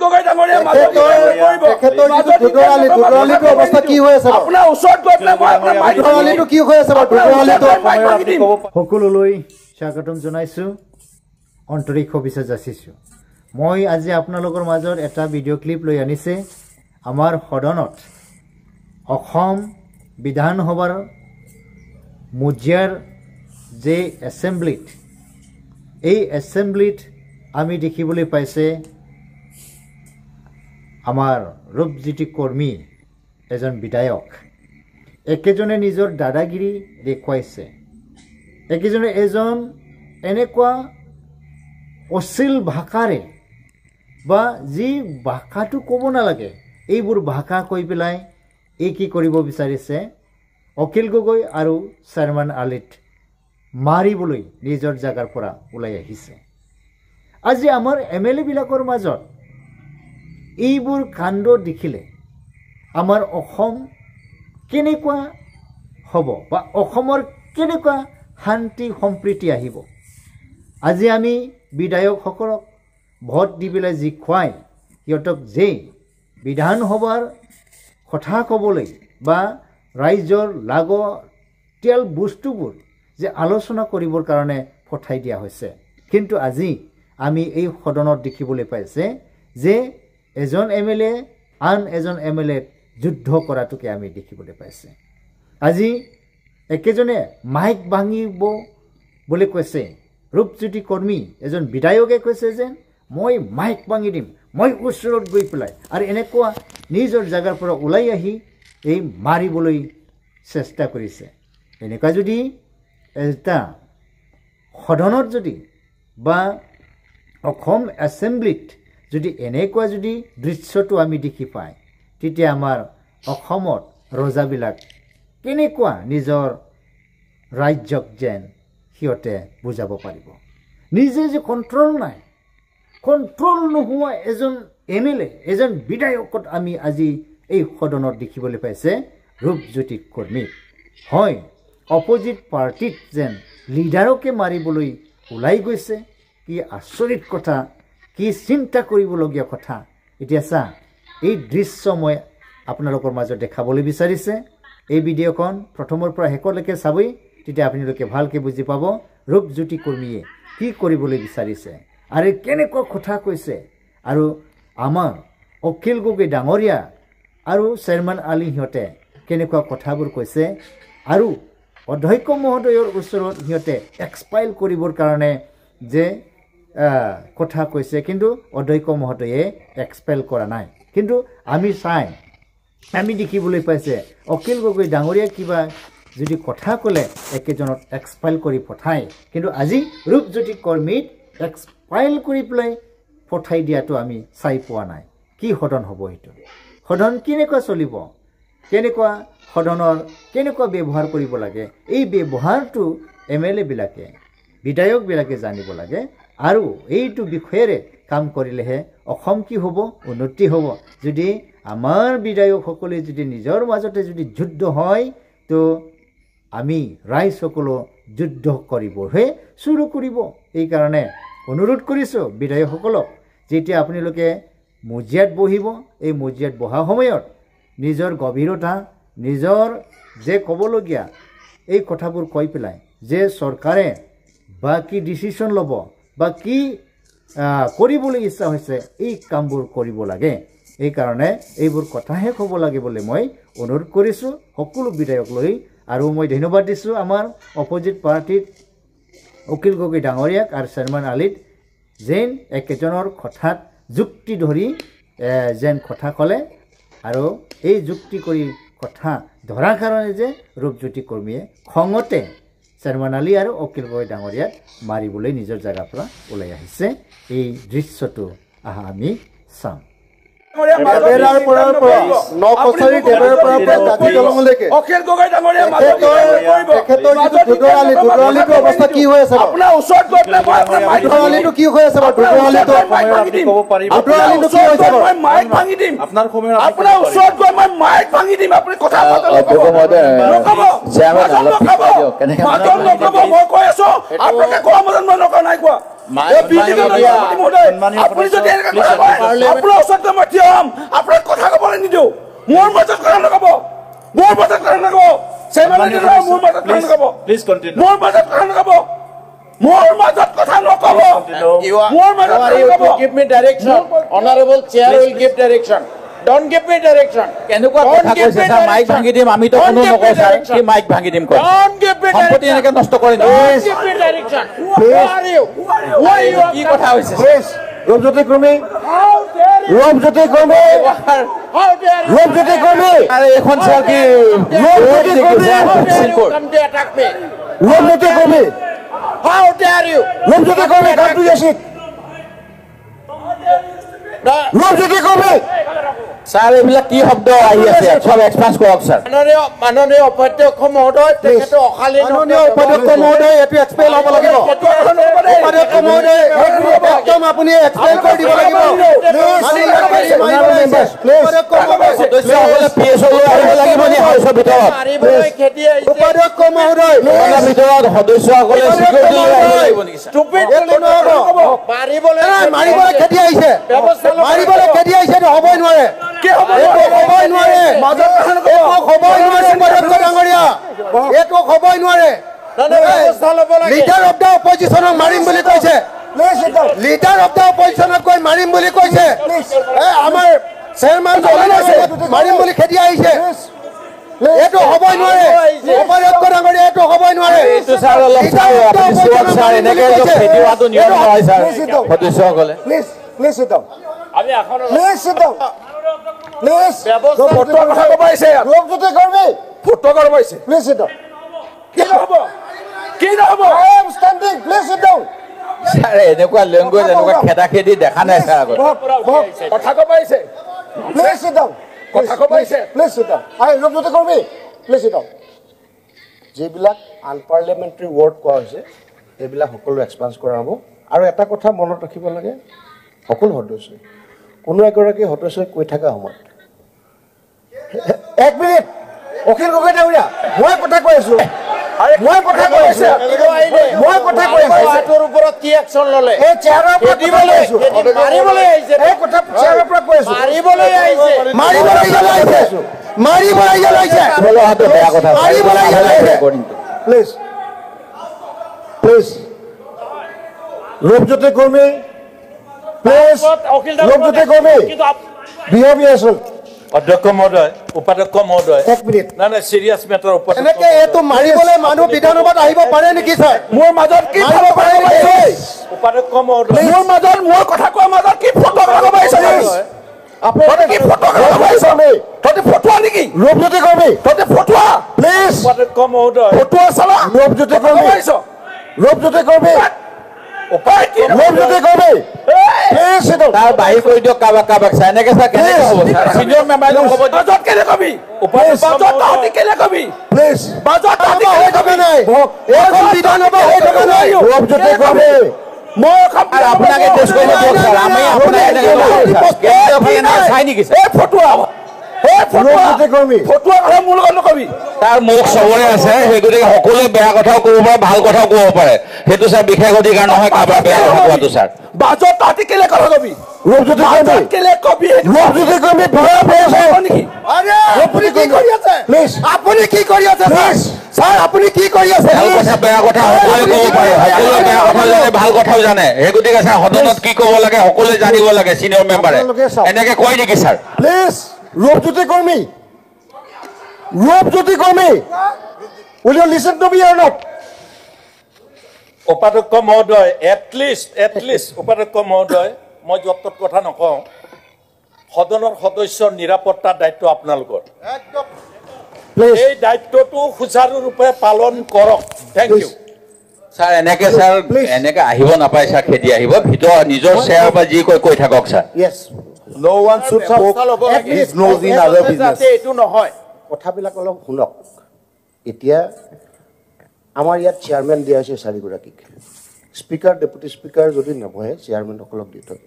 গগৈ ডাঙৰীয়া দুদৰালিটো অৱস্থা কি হৈ আছে আপোনাৰ ওচৰত গৈ পেলাই দুদৰালিটো কি হৈ আছে সকলোলৈ স্বাগতম জনাইছো অন্তৰিক শুভেচ্ছা যাচিছো মই আজি আপোনালোকৰ মাজত এটা ভিডিঅ' ক্লিপ লৈ আনিছে আমাৰ সদনত অসম বিধানসভাৰ মুজিয়াৰ যে এছেম্বলিত এই এছেম্বলিত আমি দেখিবলৈ পাইছে আমাৰ ৰূপজ্যোতি কৰ্মী এজন বিধায়ক একেজনে নিজৰ দাদাগিৰি দেখুৱাইছে একেজনে এজন এনেকুৱা অশ্লীল ভাষাৰে বা যি ভাষাটো ক'ব নালাগে এইবোৰ ভাষা কৈ পেলাই এই কি কৰিব বিচাৰিছে অখিল গগৈ আৰু শৰ্মান আলীত মাৰিবলৈ নিজৰ জাগাৰ পৰা ওলাই আহিছে আজি আমাৰ এমএলএ বিলাকৰ মাজত এইবোৰ কাণ্ড দেখিলে আমাৰ অসম কেনেকুৱা হ'ব বা অসমৰ কেনেকুৱা শান্তি সম্প্ৰীতি আহিব আজি আমি বিধায়কসকলক ভোট দি পেলাই যি খুৱাই সিহঁতক যে বিধানসভাৰ কথা ক'বলৈ বা ৰাইজৰ লাগতিয়াল বস্তুবোৰ যে আলোচনা কৰিবৰ কাৰণে পঠাই দিয়া হৈছে কিন্তু আজি আমি এই সদনত দেখিবলৈ পাইছে যে এজন এমএলএ আন এজন এমএলএ যুদ্ধ কৰাটোকে আমি দেখিবলৈ পাইছে আজি একেজনে মাইক ভাঙিব বুলি কৈছে ৰূপজ্যোতি কৰ্মী এজন বিধায়কে কৈছে যে মই মাইক ভাঙি দিম মই ওচৰত গৈ পেলাই আৰু এনেকুৱা নিজৰ জাগাৰ পৰা ওলাই আহি এই মাৰিবলৈ চেষ্টা কৰিছে এনেকুৱা যদি এটা সদনত যদি বা অসম এছেম্বলিত যদি এনেকুৱা যদি দৃশ্যটো আমি দেখি পাই তেতিয়া আমাৰ অসমত ৰজাবিলাক কেনেকুৱা নিজৰ ৰাজ্যক যেন সিহঁতে বুজাব পাৰিব নিজে যে কণ্ট্ৰল নাই কণ্ট্ৰল নোহোৱা এজন এমএলএ এজন বিধায়কত আমি আজি এই সদনত দেখিবলৈ পাইছে ৰূপজ্যোতি কৰ্মী হয় অপজিট পাৰ্টিত যেন লিডাৰকে মাৰিবলৈ ওলাই গৈছে কি আচৰিত কথা কি চিন্তা কৰিবলগীয়া কথা এতিয়া চা এই দৃশ্য মই আপোনালোকৰ মাজত দেখাবলৈ বিচাৰিছে এই ভিডিঅ'খন প্ৰথমৰ পৰা শেষলৈকে চাবই তেতিয়া আপোনালোকে ভালকৈ বুজি পাব ৰূপজ্যোতি কৰ্মীয়ে কি কৰিবলৈ বিচাৰিছে আৰু কেনেকুৱা কথা কৈছে আৰু আমাৰ অখিল গগৈ ডাঙৰীয়া আৰু শৰ্মান আলী সিহঁতে কেনেকুৱা কথাবোৰ কৈছে আৰু অধ্যক্ষ মহোদয়ৰ ওচৰত সিহঁতে এক্সপাইল কৰিবৰ কাৰণে যে কথা কৈছে কিন্তু অধ্যক্ষ মহোদয়ে এক্সপেল কৰা নাই কিন্তু আমি দেখিবলৈ পাইছে অখিল গগৈ ডাঙৰীয়া কিবা যদি কথা ক'লে একেজনত এক্সপাইল কৰি পঠায় কিন্তু আজি ৰূপজ্যোতি কৰ্মীক এক্সপাইল কৰি পেলাই পঠাই দিয়াটো আমি চাই পোৱা নাই কি সদন হ'ব এইটো সদন কেনেকুৱা চলিব কেনেকুৱা সদনৰ কেনেকুৱা ব্যৱহাৰ কৰিব লাগে এই ব্যৱহাৰটো এমএলএ বিলাকে বিধায়কবিলাকে জানিব লাগে আৰু এইটো বিষয়েৰে কাম কৰিলেহে অসম কি হ'ব উন্নতি হ'ব যদি আমাৰ বিধায়কসকলে যদি নিজৰ মাজতে যদি যুদ্ধ হয় তো আমি ৰাইজসকলো যুদ্ধ কৰিবহে শুৰু কৰিব এই কাৰণে অনুৰোধ কৰিছোঁ বিধায়কসকলক যেতিয়া আপোনালোকে মুজিয়াত বহিব এই মুজিয়াত বহা সময়ত নিজৰ গভীৰতা নিজৰ যে ক'বলগীয়া এই কথাবোৰ কৈ পেলাই যে চৰকাৰে বা কি ডিচিশ্যন ল'ব বা কি কৰিবলৈ ইচ্ছা হৈছে এই কামবোৰ কৰিব লাগে এই কাৰণে এইবোৰ কথাহে ক'ব লাগে বুলি মই অনুৰোধ কৰিছোঁ সকলো বিধায়ক লৈ আৰু মই ধন্যবাদ দিছোঁ আমাৰ অপজিট পাৰ্টিত অখিল গগৈ ডাঙৰীয়াক আৰু শৰ্মান আলীত যেন একেজনৰ কথাত যুক্তি ধৰি যেন কথা ক'লে আৰু এই যুক্তি কৰি কথা ধৰাৰ কাৰণে যে ৰূপজ্যোতি কৰ্মীয়ে খঙতে শৰ্মান আলী আৰু অখিল গগৈ ডাঙৰীয়াক মাৰিবলৈ নিজৰ জাগাৰ পৰা ওলাই আহিছে এই দৃশ্যটো আমি চাম ডেবেৰাৰ পৰা নকছাৰী ডেবেৰাৰ পৰা জাতি দলঙলৈকে অখিল গগৈ ডাঙৰীয়া তেখেতৰ দুদৰালিটো অৱস্থা কি হৈ আছে আপোনাৰ ওচৰত গৈ পেলাই দুদৰালিটো কি হৈ আছে দুদৰালিটো কি হৈছে মই মাইক ভাঙি দিম আপোনাৰ ওচৰত গৈ মই মাইক ভাঙি দিম আপুনি কথা নক'ব মই কৈ আছো আপোনালোকে কোৱা মতন মই নকওঁ নাই কোৱা আপুনি যদি এনেকৈ কথা কয়, আপোনাৰ ওচৰত মই থিয় হ'ম, আপোনাক কথা ক'বলৈ নিদিওঁ। মোৰ মাজত কথা নক'ব, মোৰ মাজত কথা নক'ব, মোৰ মাজত কথা নক'ব, Please continue. মোৰ মাজত কথা নক'ব, মোৰ মাজত কথা নক'ব, মোৰ মাজত কথা নক'ব। Give me direction. Honorable Chair will give direction. Don't give me direction. কেনেকুৱা কথা কৈছে ছাৰ? মাইক ভাঙি দিম, আমিতো কোনো নকওঁ ছাৰ, কি মাইক ভাঙি দিম কয়? Don't give me সম্পত্তি direction. এনেকে নষ্ট কৰি Don't give me direction. Who are you? Who are you? কি কথা হৈছে? প্লিজ ৰূপজ্যোতি কৰ্মী, How dare you? ৰূপজ্যোতি কৰ্মী, How dare you? ৰূপজ্যোতি কৰ্মী, আৰে এইখন ছাৰ কি ৰূপজ্যোতি কৰ্মী, How dare you come to attack me? Rupjyoti কৰ্মী, How dare you? ৰূপজ্যোতি কৰ্মী, come to year seat, Rupjyoti কৰ্মী, ছাৰ এইবিলাক কি শব্দ আহি আছে? চব এক্সপান্স কৰক ছাৰ। মাননীয় উপাধ্যক্ষ মহোদয়, তেখেতে অকালীন মাননীয় উপাধ্যক্ষ মহোদয়, এইটো এক্সপ্লেইন হ'ব লাগিব। উপাধ্যক্ষ মহোদয়, একদম আপুনি এক্সপ্লেইন কৰি দিব লাগিব। সদস্যসকলে PSO লৈ আহিব লাগিব নি হাউচৰ ভিতৰত? মাৰিবলৈ খেদি আহিছে। উপাধ্যক্ষ মহোদয়, হাউচৰ ভিতৰত সদস্যসকলে চিকিউৰিটি লৈ আহিব লাগিব নেকি ছাৰ? এইটো নহ'ব। মাৰিবলৈ মাৰিবলৈ খেদি আহিছে, ব্যৱস্থা ল'ব মাৰিবলৈ খেদি আহিছে, এইটো হ'বই নোৱাৰে, এইটো হ'বই নোৱাৰে, এইটো হ'বই নোৱাৰে, উপাধ্যক্ষ ডাঙৰীয়া, এইটো হ'বই নোৱাৰে। ব্যৱস্থা ল'ব লাগে। লিডাৰ অফ দ্য অপজিশ্যনক মাৰিম বুলি কৈছে, লিডাৰ অফ দ্য অপজিশ্যনক কৈ মাৰিম বুলি কৈছে, আমাৰ চেয়াৰমেন মাৰিম বুলি খেদি আহিছে, এইটো হ'বই নোৱাৰে, উপাধ্যক্ষ ডাঙৰীয়া, এইটো হ'বই নোৱাৰে। এইটো ছাৰ অলপ ছাৰ আপুনি চুৱক ছাৰ, এনেকে খেদি হোৱাটো নিয়ম নহয় ছাৰ। সদস্যসকলে আমি এখন ফটোৰ কথা ক'ব আহিছে ইয়াত। ফটো কৰিব আহিছে। কি নহ'ব? কি নহ'ব? ছাৰ এনেকুৱা লেংগুৱেজ, এনেকুৱা খেদা খেদি দেখা নাই ছাৰ আগত। কথা ক'ব আহিছে, কথা ক'ব আহিছে। যিবিলাক আনপাৰ্লিয়ামেণ্টাৰী ৱৰ্ড কোৱা হৈছে সেইবিলাক সকলো এক্সপান্স কৰা হ'ব। আৰু এটা কথা মনত ৰাখিব লাগে, সকলো সদস্যই কোনো এগৰাকী সদস্যই কৈ থকা সময়ত এক মিনিট, অখিল গগৈ ডাঙৰীয়া, মই কথা কৈ আছো, মই কথা কৈ আছো, মই কথা কৈ আছো। তোৰ ওপৰত কি একশ্যন ল'লে? এই চেয়াৰৰ পৰা খেদিবলৈ মাৰিবলৈ আহিছে। এই কথা চেয়াৰৰ পৰা কৈ আছো, মাৰিবলৈ আহিছে। মাৰিবলৈ জ্বলাইছে, মাৰিবলৈ জ্বলাইছে, অহাটো বেয়া কথা। মাৰিবলৈ জ্বলাইছে। প্লিজ প্লিজ ৰূপজ্যোতি কৰ্মী, প্লিজ ৰূপজ্যোতি কৰ্মী, বিহেভ ইয়ৰছেল্ফ। অধ্যক্ষ মহোদয়, উপাধ্যক্ষ মহোদয়, এক মিনিট, নাই নাই, চিৰিয়াছ মেটাৰ উপাধ্যক্ষ এনেকে এইটো মাৰিবলৈ মানুহ বিধানসভাত আহিব পাৰে নেকি ছাৰ? মোৰ মাজত কি ফটো কথা ক'ব আহিছে? উপাধ্যক্ষ মহোদয়, মোৰ মাজত, মোৰ কথা কোৱাৰ মাজত কি ফটো কথা ক'ব আহিছে? তহঁতে কি ফটো কথা ক'ব আহিছ? তহঁতে ফটোৱা নেকি? ৰূপজ্যোতি কৰ্মী, তহঁতে ফটোৱা? প্লিজ, উপাধ্যক্ষ মহোদয়, ফটোৱা চালা? ৰূপজ্যোতি ফটো ক'ব কৰ্মী, আহিছ? ৰূপজ্যোতি কৰ্মী, ৰূপজ্যোতি কৰ্মী, প্লিজ সেইটো তাৰ বাহিৰ কৰি দিয়ক কাৰোবাক কাৰোবাক ছাৰ। এনেকে ছাৰ কেনেকে হ'ব ছাৰ? চিনিয়ৰ মেম্বাৰক ক'ব দিয়ক। বাজত কেলে কবি? বাজত তহঁতি কেলে কবি? প্লিজ, বাজত তহঁতি হৈ কেলে থকা কবি? নাই, এইখন বিধানসভা হৈ থকা নাই, ৰূপজ্যোতি কৰ্মী, মই এখন আৰু আপোনাক এড্ৰেছ কৰিব দিয়ক ছাৰ, আমি আপোনাক এনেকে নকৰোঁ ছাৰ। কেন্দ্ৰীয় ফালে এনেকে চাই নেকি ছাৰ? এই ফটোৱা, এই ফটোৱা, ৰূপজ্যোতি কৰ্মী, ফটোৱা কথা মোৰ লগত নকবি। তাৰ মুখ চবৰে আছে, সেই গতিকে সকলোৱে বেয়া কথাও ক'ব পাৰে, ভাল কথাও ক'ব পাৰে। সেইটো ছাৰ বিশেষ অধিকাৰ নহয় কাৰোবাৰ বেয়া কথা কোৱাটো ছাৰ। বাজত তহঁতি কেলে কথা কবি? ৰূপজ্যোতি কৰ্মী, বাজত কেলে কবি? ৰূপজ্যোতি কৰ্মী, ভয় আছে নেকি? আপুনি কি কৰি আছে? প্লিজ, আপুনি কি কৰি আছে ছাৰ? ছাৰ আপুনি কি কৰি আছে? ভাল কথা বেয়া কথা সকলোৱে ক'ব পাৰে, সকলোৱে বেয়া কথা জানে, ভাল কথাও জানে। সেই গতিকে ছাৰ সদনত কি ক'ব লাগে সকলোৱে জানিব লাগে, চিনিয়ৰ মেম্বাৰে। এনেকে কয় নেকি ছাৰ? প্লিজ, ৰূপজ্যোতি কৰ্মী, ৰূপজ্যোতি কৰ্মী, will you listen to me or not? উপাধ্যক্ষ মহোদয়, এটলিষ্ট উপাধ্যক্ষ মহোদয়, মই য'ত ত'ত কথা নকওঁ। সদনৰ সদস্যৰ নিৰাপত্তাৰ দায়িত্ব আপোনালোকৰ। প্লিজ, এই দায়িত্বটো সুচাৰুৰূপে পালন কৰক। Thank you. ছাৰ এনেকে ছাৰ এনেকে আহিব নাপায় ছাৰ, খেদি আহিব ভিতৰত নিজৰ চেয়াৰ বা যি কৈ থাকক sir. Yes, No one should spoke his nose in other business. এইটো নহয়। কথাবিলাক অলপ শুনক। এতিয়া আমাৰ ইয়াত চেয়াৰমেন দিয়া হৈছে 4গৰাকীক। স্পীকাৰ, ডেপুটি স্পীকাৰ যদি নবহে চেয়াৰমেনসকলক দি থয়।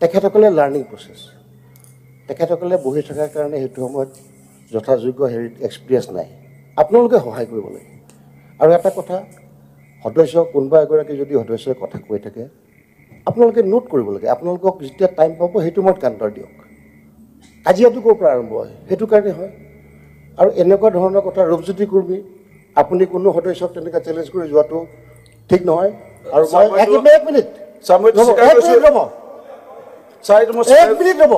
তেখেতসকলে লাৰ্ণিং প্ৰচেছ, তেখেতসকলে বহি থকাৰ কাৰণে সেইটো সময়ত যথাযোগ্য এক্সপিৰিয়েঞ্চ নাই। আপোনালোকে সহায় কৰিব লাগে। আৰু এটা কথা, সদস্য কোনোবা এগৰাকী যদি সদস্যই কথা কৈ থাকে আপোনালোকে নোট কৰিব লাগে আপোনালোকক যেতিয়া টাইম পাব সেইটো সময়ত কাউণ্টাৰ দিয়ক কাজিয়াটো ক'ৰ পৰা আৰম্ভ হয় সেইটো কাৰণে হয় আৰু এনেকুৱা ধৰণৰ কথা ৰূপজ্যোতি কৰ্মী আপুনি কোনো সদস্যক তেনেকৈ চেলেঞ্জ কৰি যোৱাটো ঠিক নহয় আৰু মই এক মিনিট ৰ'ব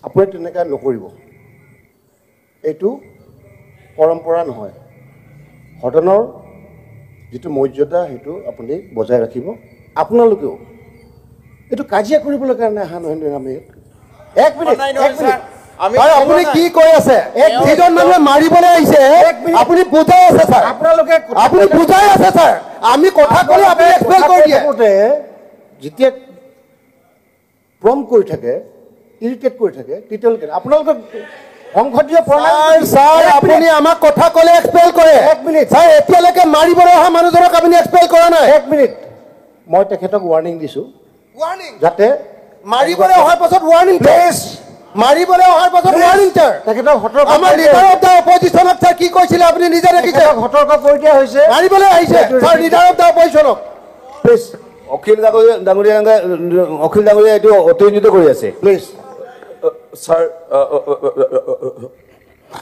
আপুনি তেনেকৈ নকৰিব এইটো পৰম্পৰা নহয় সদনৰ যিটো মৰ্যাদা সেইটো আপুনি বজাই ৰাখিব আপোনালোকেও এইটো কাজিয়া কৰিবলৈ কাৰণে অহা নহয় আমি এক মিনিট আপুনি কি কৈ আছে যিজন মানুহে মাৰিবলৈ আহিছে আপুনি বুজাই আছে ছাৰ আপোনালোকে আপুনি বুজাই আছে ছাৰ আমি কথা ক'লে আপুনি এক্সপ্লেইন কৰি দিয়ে যেতিয়া প্ৰম কৰি থাকে ইৰিটেট কৰি থাকে তেতিয়ালৈকে আপোনালোকে সংসদীয় প্ৰণালী ছাৰ আপুনি আমাক কথা ক'লে এক্সপ্লেইন কৰে এক মিনিট ছাৰ এতিয়ালৈকে মাৰিবলৈ অহা মানুহজনক আপুনি এক্সপ্লেইন কৰা নাই এক মিনিট মই তেখেতক ৱাৰ্ণিং দিছোঁ যাতে মাৰিবলৈ অহাৰ পাছত ৱাৰ্ণিং প্লিজ মাৰিবলৈ অহাৰ পাছত ৱাৰ্ণিং ছাৰ তেখেতক সতৰ্ক আমাৰ লিডাৰ অফ দ্য অপজিশ্যনক ছাৰ কি কৈছিলে আপুনি নিজে দেখিছে সতৰ্ক কৰি দিয়া হৈছে মাৰিবলৈ আহিছে ছাৰ লিডাৰ অফ দ্য অপজিশ্যনক প্লিজ অখিল ডাঙৰীয়া এইটো অতিৰঞ্জিত কৰি আছে প্লিজ ছাৰ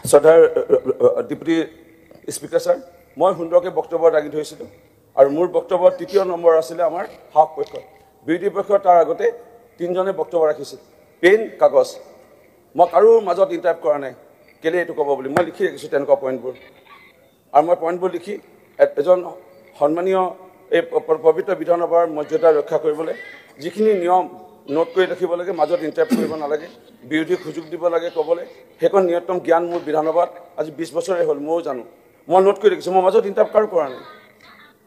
শ্ৰদ্ধাৰ ডেপুটি স্পীকাৰ ছাৰ মই সুন্দৰকৈ বক্তব্য দাঙি ধৰিছিলোঁ আৰু মোৰ বক্তব্যৰ তৃতীয় নম্বৰ আছিলে আমাৰ সাহস পক্ষ বিৰোধী পক্ষ তাৰ আগতে 3জনে বক্তব্য ৰাখিছিল পেন কাগজ মই কাৰোৰ মাজত ইণ্টাৰাপ্ট কৰা নাই কেলৈ এইটো ক'ব বুলি মই লিখি ৰাখিছোঁ তেনেকুৱা পইণ্টবোৰ আৰু মই পইণ্টবোৰ লিখি এজন সন্মানীয় এই পবিত্ৰ বিধানসভাৰ মৰ্যাদা ৰক্ষা কৰিবলৈ যিখিনি নিয়ম নোট কৰি ৰাখিব লাগে মাজত ইণ্টাৰাপ্ট কৰিব নালাগে বিৰোধীক সুযোগ দিব লাগে ক'বলৈ সেইখন ন্যূনতম জ্ঞান মোৰ বিধানসভাত আজি 20 বছৰে হ'ল ময়ো জানো মই নোট কৰি ৰাখিছোঁ মই মাজত ইণ্টাৰাপ্ট কাৰো কৰা নাই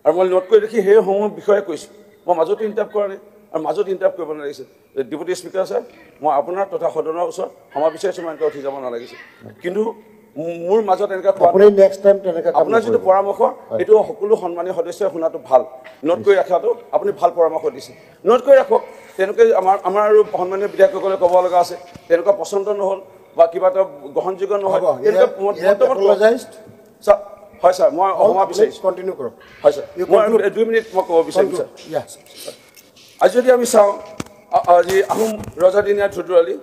আৰু মই নোট কৰি ৰাখি সেইসমূহ বিষয়ে কৈছোঁ মই মাজতো ইণ্টাৰাপ্ট কৰা নাই আৰু মাজত ইণ্টাৰাপ্ট কৰিব নালাগিছিল ডেপুটি স্পীকাৰ ছাৰ মই আপোনাৰ তথা সদনৰ ওচৰত ক্ষমা বিচাৰিছোঁ মই এনেকৈ উঠি যাব নালাগিছিল কিন্তু মোৰ মাজত এনেকৈ আপোনাৰ যিটো পৰামৰ্শ এইটো সকলো সন্মানীয় সদস্যই শুনাটো ভাল নোট কৰি ৰখাটো আপুনি ভাল পৰামৰ্শ দিছে নোট কৰি ৰাখক তেনেকৈ আমাৰ আৰু সন্মানীয় বিধায়কসকলে ক'ব লগা আছে তেনেকুৱা পচন্দ নহ'ল বা কিবা এটা গ্ৰহণযোগ্য নহয় হয় ছাৰ মই ক্ষমা বিচাৰিছোঁ কণ্টিনিউ কৰক হয় ছাৰ মই 2 মিনিট মই ক'ব বিচাৰিছোঁ ছাৰ আজি যদি আমি চাওঁ আজি আহোম ৰজাদিনীয়া ধুধুৰালি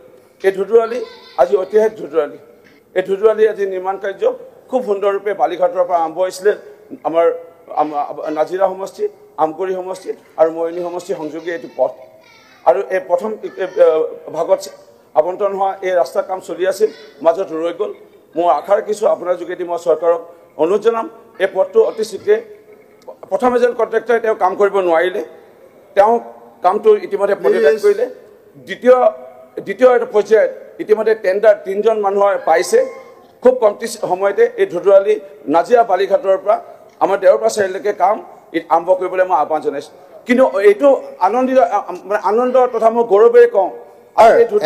এই ধুধুৰালি আজি ঐতিহাসিক ধুধুৰালি এই ধুধুৰালি আজি নিৰ্মাণ কাৰ্য খুব সুন্দৰৰূপে বালিঘাটৰ পৰা আৰম্ভ হৈছিলে আমাৰ নাজিৰা সমষ্টি আমকৰি সমষ্টি আৰু মৰিয়নি সমষ্টি সংযোগী এইটো পথ আৰু এই প্ৰথম ভাগত আবণ্টন হোৱা এই ৰাস্তাৰ কাম চলি আছিল মাজত ৰৈ গ'ল মই আশা ৰাখিছোঁ আপোনাৰ যোগেদি মই চৰকাৰক অনুৰোধ জনাম এই পথটো অতি শীঘ্ৰে প্ৰথম এজন কণ্ট্ৰেক্টৰে তেওঁ কাম কৰিব নোৱাৰিলে তেওঁ কামটো ইতিমধ্যে প্ৰতিবাদ কৰিলে দ্বিতীয় এটা পৰ্যায়ত ইতিমধ্যে টেণ্ডাৰ 3জন মানুহে পাইছে খুব কমটি সময়তে এই ধুধুৰালি নাজিৰা বালিঘাটৰ পৰা আমাৰ দেওৰপৰা চাৰিলৈকে কাম আৰম্ভ কৰিবলৈ মই আহ্বান জনাইছোঁ কিন্তু এইটো আনন্দ তথা মই গৌৰৱেৰে কওঁ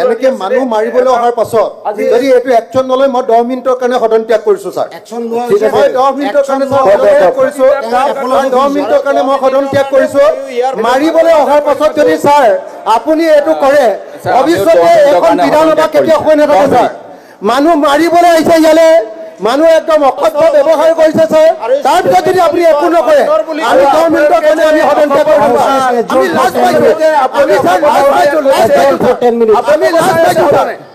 এনেকে মানুহ মাৰিবলৈ অহাৰ পাছত যদি এইটো একশ্যন নলয় মই 10 মিনিটৰ কাৰণে সদন ত্যাগ কৰিছোঁ ছাৰ মই 10 মিনিটৰ কাৰণে কৰিছোঁ 10 মিনিটৰ কাৰণে মই সদন ত্যাগ কৰিছোঁ মাৰিবলৈ অহাৰ পাছত যদি ছাৰ আপুনি এইটো কৰে ভৱিষ্যতে এখন বিধানসভা কেতিয়া হৈ নাথাকে ছাৰ মানুহ মাৰিবলৈ আহিছে ইয়ালৈ মানুহ একদম অসভ্য ব্যৱহাৰ কৰিছে ছাৰ তাৰপিছত যদি আপুনি একো নকৰে আমি 10 মিনিটৰ কাৰণে আমি সদন ত্যাগ কৰিছোঁ আমি লাজ পাইছোঁ আমি লাজ পাইছোঁ